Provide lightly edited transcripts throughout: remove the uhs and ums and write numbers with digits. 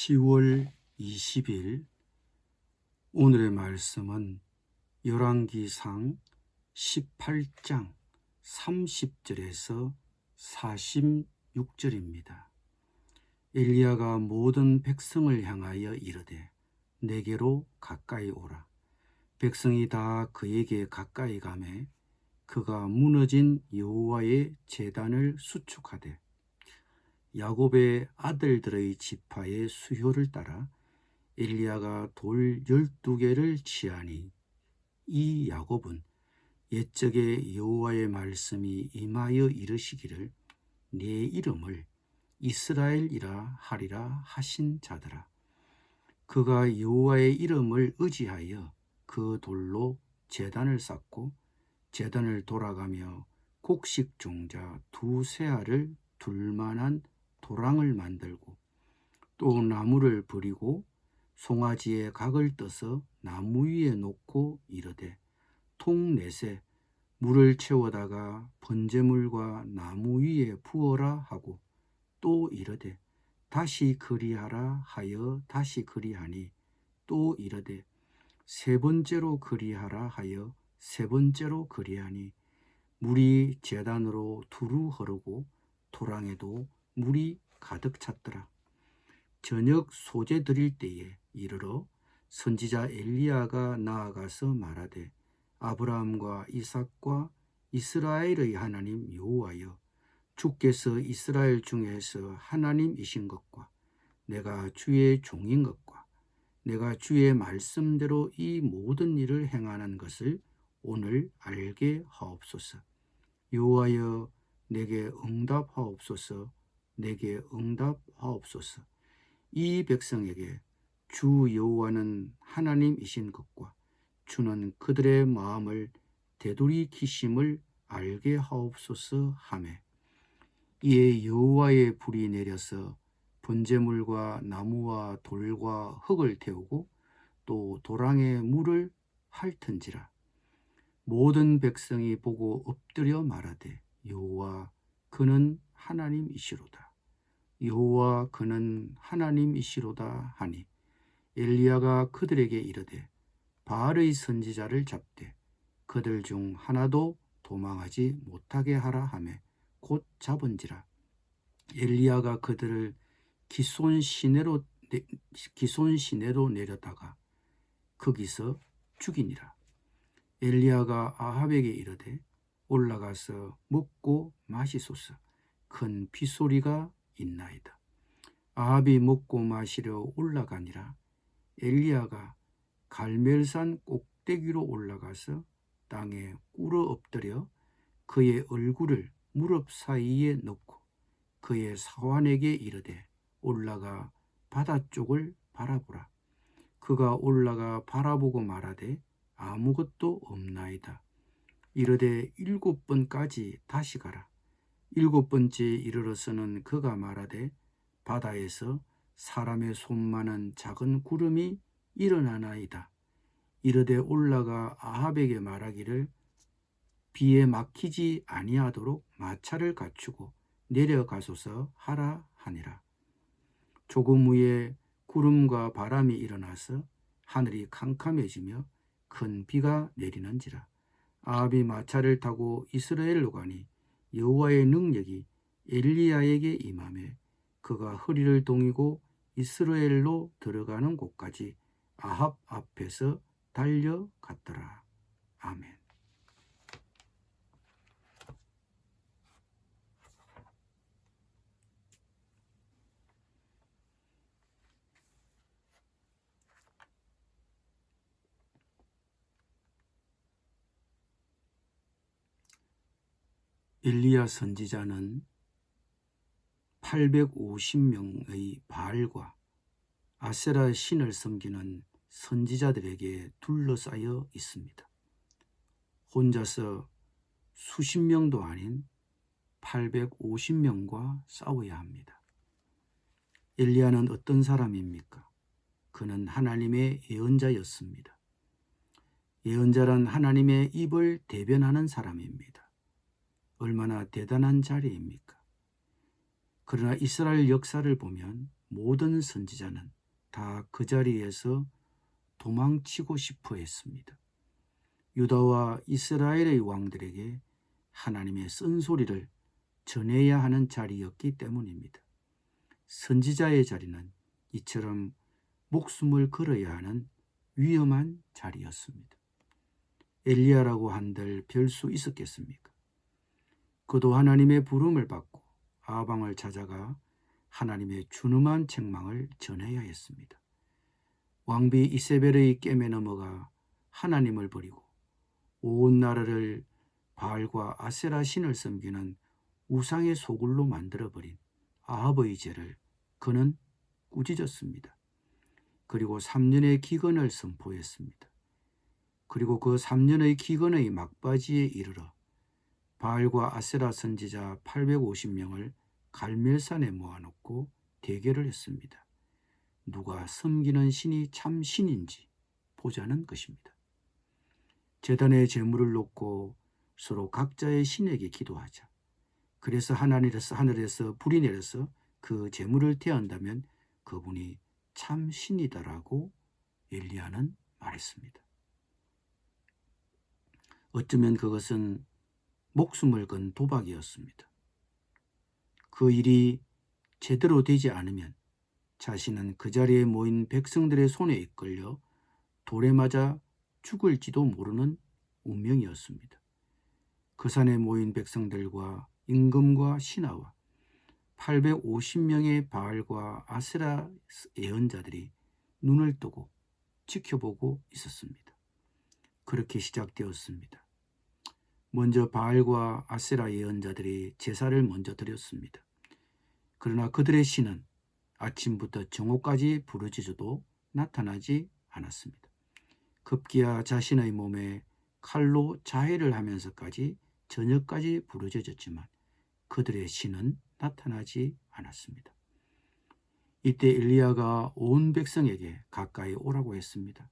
10월 20일 오늘의 말씀은 열왕기상 18장 30절에서 46절입니다. 엘리야가 모든 백성을 향하여 이르되 내게로 가까이 오라. 백성이 다 그에게 가까이 가매 그가 무너진 여호와의 제단을 수축하되 야곱의 아들들의 지파의 수효를 따라 엘리야가 돌 12개를 취하니 이 야곱은 옛적에 여호와의 말씀이 임하여 이르시기를 내 이름을 이스라엘이라 하리라 하신 자더라. 그가 여호와의 이름을 의지하여 그 돌로 제단을 쌓고 제단을 돌아가며 곡식 종자 2세알을 둘 만한 도랑을 만들고 또 나무를 버리고 송아지에 각을 떠서 나무 위에 놓고 이르되 통넷에 물을 채워다가 번제물과 나무 위에 부어라 하고 또 이르되 다시 그리하라 하여 다시 그리하니 또 이르되 세 번째로 그리하라 하여 세 번째로 그리하니 물이 제단으로 두루 흐르고 도랑에도 물이 가득 찼더라. 저녁 소제 드릴 때에 이르러 선지자 엘리야가 나아가서 말하되 아브라함과 이삭과 이스라엘의 하나님 여호와여, 주께서 이스라엘 중에서 하나님이신 것과 내가 주의 종인 것과 내가 주의 말씀대로 이 모든 일을 행하는 것을 오늘 알게 하옵소서. 여호와여, 내게 응답하옵소서. 내게 응답하옵소서. 이 백성에게 주 여호와는 하나님이신 것과 주는 그들의 마음을 되돌이키심을 알게 하옵소서 하매 이에 여호와의 불이 내려서 번제물과 나무와 돌과 흙을 태우고 또 도랑에 물을 핥은지라. 모든 백성이 보고 엎드려 말하되 여호와 그는 하나님이시로다. 여호와 그는 하나님이시로다 하니 엘리야가 그들에게 이르되 바알의 선지자를 잡되 그들 중 하나도 도망하지 못하게 하라 하매 곧 잡은지라. 엘리야가 그들을 기손 시내로 내려다가 거기서 죽이니라. 엘리야가 아합에게 이르되 올라가서 먹고 마시소서. 큰 빗소리가 있나이다. 아합이 먹고 마시려 올라가니라. 엘리야가 갈멜산 꼭대기로 올라가서 땅에 꿇어 엎드려 그의 얼굴을 무릎 사이에 넣고 그의 사환에게 이르되 올라가 바다 쪽을 바라보라. 그가 올라가 바라보고 말하되 아무것도 없나이다. 이르되 7번까지 다시 가라. 7번째 이르러서는 그가 말하되 바다에서 사람의 손만한 작은 구름이 일어나나이다. 이르되 올라가 아합에게 말하기를 비에 막히지 아니하도록 마차를 갖추고 내려가소서 하라 하니라. 조금 후에 구름과 바람이 일어나서 하늘이 캄캄해지며 큰 비가 내리는지라. 아합이 마차를 타고 이스라엘로 가니 여호와의 능력이 엘리야에게 임하매 그가 허리를 동이고 이스라엘로 들어가는 곳까지 아합 앞에서 달려갔더라. 아멘. 엘리야 선지자는 850명의 바알과 아세라 신을 섬기는 선지자들에게 둘러싸여 있습니다. 혼자서 수십 명도 아닌 850명과 싸워야 합니다. 엘리야는 어떤 사람입니까? 그는 하나님의 예언자였습니다. 예언자란 하나님의 입을 대변하는 사람입니다. 얼마나 대단한 자리입니까? 그러나 이스라엘 역사를 보면 모든 선지자는 다 그 자리에서 도망치고 싶어 했습니다. 유다와 이스라엘의 왕들에게 하나님의 쓴소리를 전해야 하는 자리였기 때문입니다. 선지자의 자리는 이처럼 목숨을 걸어야 하는 위험한 자리였습니다. 엘리야라고 한들 별 수 있었겠습니까? 그도 하나님의 부름을 받고 아방을 찾아가 하나님의 준엄한 책망을 전해야 했습니다. 왕비 이세벨의 깸에 넘어가 하나님을 버리고 온 나라를 바알과 아세라 신을 섬기는 우상의 소굴로 만들어버린 아합의 죄를 그는 꾸짖었습니다. 그리고 3년의 기근을 선포했습니다. 그리고 그 3년의 기근의 막바지에 이르러 바알과 아세라 선지자 850명을 갈멜산에 모아놓고 대결을 했습니다. 누가 섬기는 신이 참 신인지 보자는 것입니다. 제단에 제물을 놓고 서로 각자의 신에게 기도하자. 그래서 하늘에서 불이 내려서 그 제물을 태한다면 그분이 참 신이다라고 엘리야는 말했습니다. 어쩌면 그것은 목숨을 건 도박이었습니다. 그 일이 제대로 되지 않으면 자신은 그 자리에 모인 백성들의 손에 이끌려 돌에 맞아 죽을지도 모르는 운명이었습니다. 그 산에 모인 백성들과 임금과 신하와 850명의 바알과 아세라 예언자들이 눈을 뜨고 지켜보고 있었습니다. 그렇게 시작되었습니다. 먼저 바알과 아세라 예언자들이 제사를 먼저 드렸습니다. 그러나 그들의 신은 아침부터 정오까지 부르짖어도 나타나지 않았습니다. 급기야 자신의 몸에 칼로 자해를 하면서까지 저녁까지 부르짖었지만 그들의 신은 나타나지 않았습니다. 이때 엘리야가 온 백성에게 가까이 오라고 했습니다.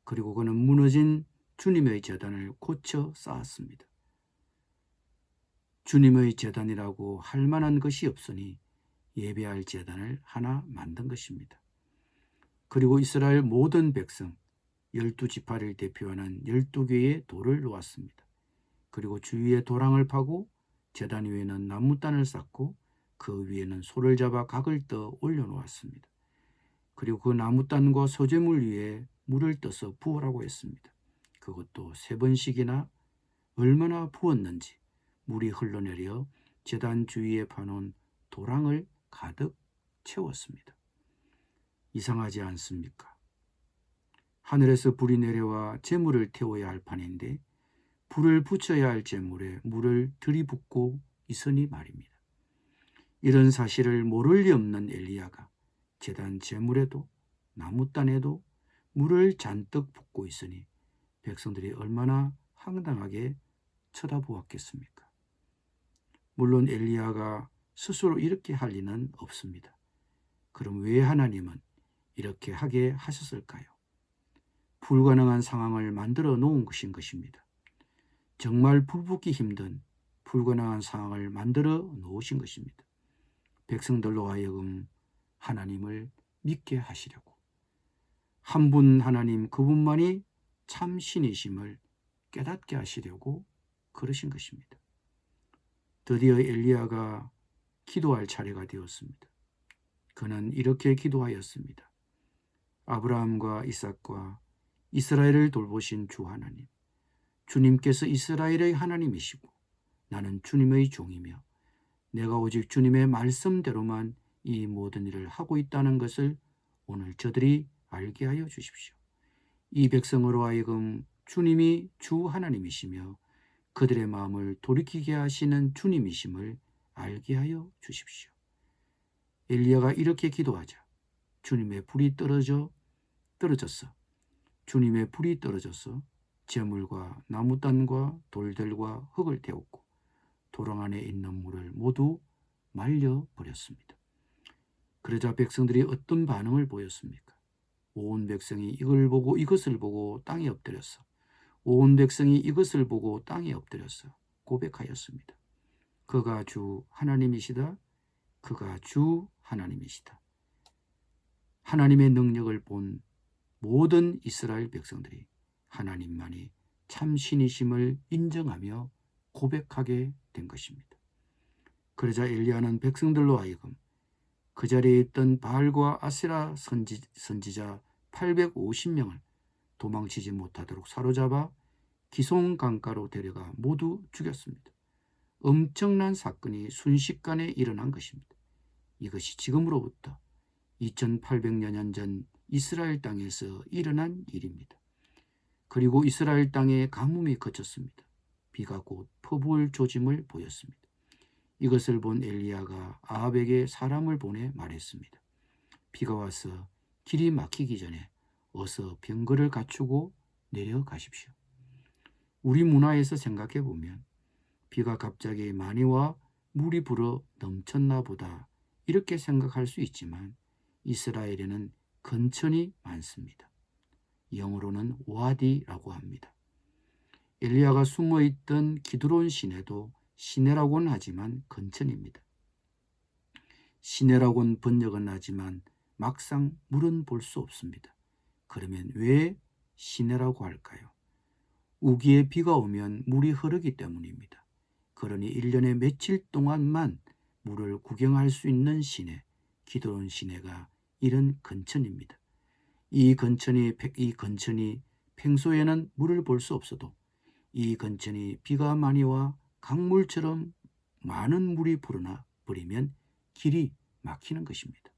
그리고 그는 무너진 주님의 제단을 고쳐 쌓았습니다. 주님의 제단이라고 할 만한 것이 없으니 예배할 제단을 하나 만든 것입니다. 그리고 이스라엘 모든 백성 12지파를 대표하는 12개의 돌을 놓았습니다. 그리고 주위에 도랑을 파고 제단 위에는 나무단을 쌓고 그 위에는 소를 잡아 각을 떠 올려놓았습니다. 그리고 그 나무단과 소재물 위에 물을 떠서 부으라고 했습니다. 그것도 3번씩이나 얼마나 부었는지 물이 흘러내려 제단 주위에 파놓은 도랑을 가득 채웠습니다. 이상하지 않습니까? 하늘에서 불이 내려와 제물을 태워야 할 판인데 불을 붙여야 할 제물에 물을 들이붓고 있으니 말입니다. 이런 사실을 모를 리 없는 엘리야가 제단 제물에도 나무단에도 물을 잔뜩 붓고 있으니 백성들이 얼마나 황당하게 쳐다보았겠습니까? 물론 엘리야가 스스로 이렇게 할 리는 없습니다. 그럼 왜 하나님은 이렇게 하게 하셨을까요? 불가능한 상황을 만들어 놓은 것인 것입니다. 정말 불붙기 힘든 불가능한 상황을 만들어 놓으신 것입니다. 백성들로 하여금 하나님을 믿게 하시려고 한 분 하나님 그분만이 참 신이심을 깨닫게 하시려고 그러신 것입니다. 드디어 엘리야가 기도할 차례가 되었습니다. 그는 이렇게 기도하였습니다. 아브라함과 이삭과 이스라엘을 돌보신 주 하나님, 주님께서 이스라엘의 하나님이시고 나는 주님의 종이며 내가 오직 주님의 말씀대로만 이 모든 일을 하고 있다는 것을 오늘 저들이 알게 하여 주십시오. 이 백성으로 하여금 주님이 주 하나님이시며 그들의 마음을 돌이키게 하시는 주님이심을 알게 하여 주십시오. 엘리야가 이렇게 기도하자 주님의 불이 떨어져서 주님의 불이 떨어져서 재물과 나무단과 돌들과 흙을 태웠고 도랑 안에 있는 물을 모두 말려버렸습니다. 그러자 백성들이 어떤 반응을 보였습니까? 온 백성이 이것을 보고 땅에 엎드렸어. 온 백성이 이것을 보고 땅에 엎드렸어 고백하였습니다. 그가 주 하나님이시다. 그가 주 하나님이시다. 하나님의 능력을 본 모든 이스라엘 백성들이 하나님만이 참 신이심을 인정하며 고백하게 된 것입니다. 그러자 엘리야는 백성들로 하여금 그 자리에 있던 바알과 아세라 선지자 850명을 도망치지 못하도록 사로잡아 기송 강가로 데려가 모두 죽였습니다. 엄청난 사건이 순식간에 일어난 것입니다. 이것이 지금으로부터 2800여 년 전 이스라엘 땅에서 일어난 일입니다. 그리고 이스라엘 땅에 가뭄이 그쳤습니다. 비가 곧 퍼부을 조짐을 보였습니다. 이것을 본 엘리야가 아합에게 사람을 보내 말했습니다. 비가 와서 길이 막히기 전에 어서 병거를 갖추고 내려가십시오. 우리 문화에서 생각해 보면 비가 갑자기 많이 와 물이 불어 넘쳤나 보다 이렇게 생각할 수 있지만 이스라엘에는 건천이 많습니다. 영어로는 와디라고 합니다. 엘리야가 숨어있던 기드론 시내도 시내라고는 하지만 건천입니다. 시내라고는 번역은 하지만 막상 물은 볼 수 없습니다. 그러면 왜 시내라고 할까요? 우기에 비가 오면 물이 흐르기 때문입니다. 그러니 1년에 며칠 동안만 물을 구경할 수 있는 시내, 기드론 시내가 이런 건천입니다. 이 건천이 평소에는 물을 볼 수 없어도 이 건천이 비가 많이 와 강물처럼 많은 물이 불어나 버리면 길이 막히는 것입니다.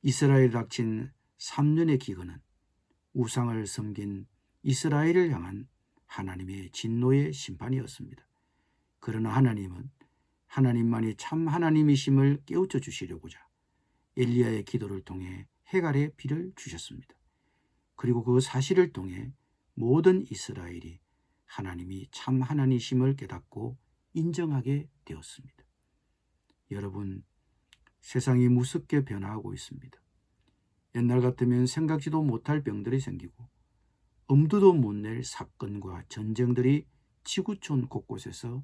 이스라엘에 닥친 3년의 기근은 우상을 섬긴 이스라엘을 향한 하나님의 진노의 심판이었습니다. 그러나 하나님은 하나님만이 참 하나님이심을 깨우쳐 주시려고자 엘리야의 기도를 통해 해갈의 비를 주셨습니다. 그리고 그 사실을 통해 모든 이스라엘이 하나님이 참 하나님이심을 깨닫고 인정하게 되었습니다. 여러분, 세상이 무섭게 변화하고 있습니다. 옛날 같으면 생각지도 못할 병들이 생기고 엄두도 못 낼 사건과 전쟁들이 지구촌 곳곳에서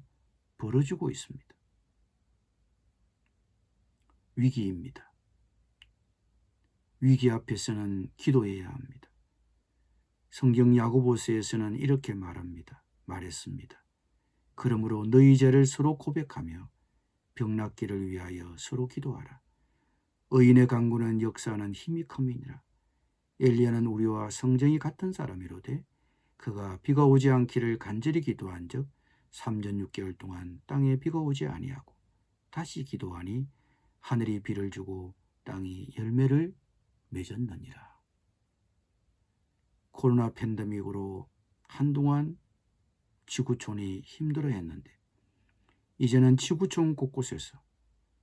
벌어지고 있습니다. 위기입니다. 위기 앞에서는 기도해야 합니다. 성경 야고보서에서는 이렇게 말했습니다. 그러므로 너희 죄를 서로 고백하며 병 낫기를 위하여 서로 기도하라. 의인의 간구는 역사하는 힘이 큼이니라. 엘리야는 우리와 성정이 같은 사람이로되 그가 비가 오지 않기를 간절히 기도한 적 3년 6개월 동안 땅에 비가 오지 아니하고 다시 기도하니 하늘이 비를 주고 땅이 열매를 맺었느니라. 코로나 팬데믹으로 한동안 지구촌이 힘들어했는데 이제는 지구촌 곳곳에서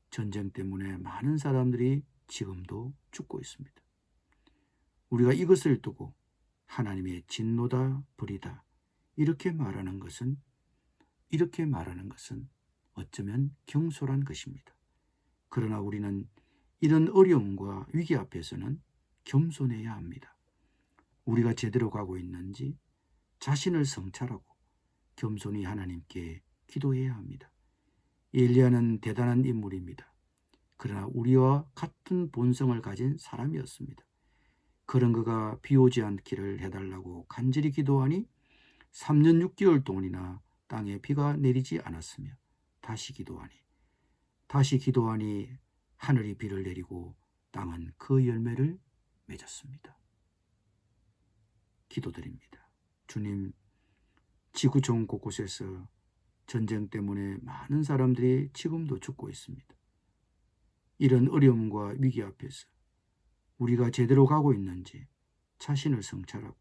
전쟁 때문에 많은 사람들이 지금도 죽고 있습니다. 우리가 이것을 두고 하나님의 진노다 불이다 이렇게 말하는 것은 어쩌면 경솔한 것입니다. 그러나 우리는 이런 어려움과 위기 앞에서는 겸손해야 합니다. 우리가 제대로 가고 있는지 자신을 성찰하고 겸손히 하나님께 기도해야 합니다. 엘리야는 대단한 인물입니다. 그러나 우리와 같은 본성을 가진 사람이었습니다. 그런 그가 비 오지 않기를 해달라고 간절히 기도하니 3년 6개월 동안이나 땅에 비가 내리지 않았으며 다시 기도하니 하늘이 비를 내리고 땅은 그 열매를 맺었습니다. 기도드립니다. 주님, 지구촌 곳곳에서 전쟁 때문에 많은 사람들이 지금도 죽고 있습니다. 이런 어려움과 위기 앞에서 우리가 제대로 가고 있는지 자신을 성찰하고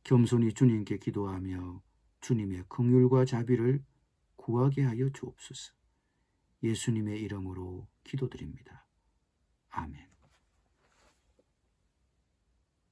겸손히 주님께 기도하며 주님의 긍휼과 자비를 구하게 하여 주옵소서. 예수님의 이름으로 기도드립니다. 아멘.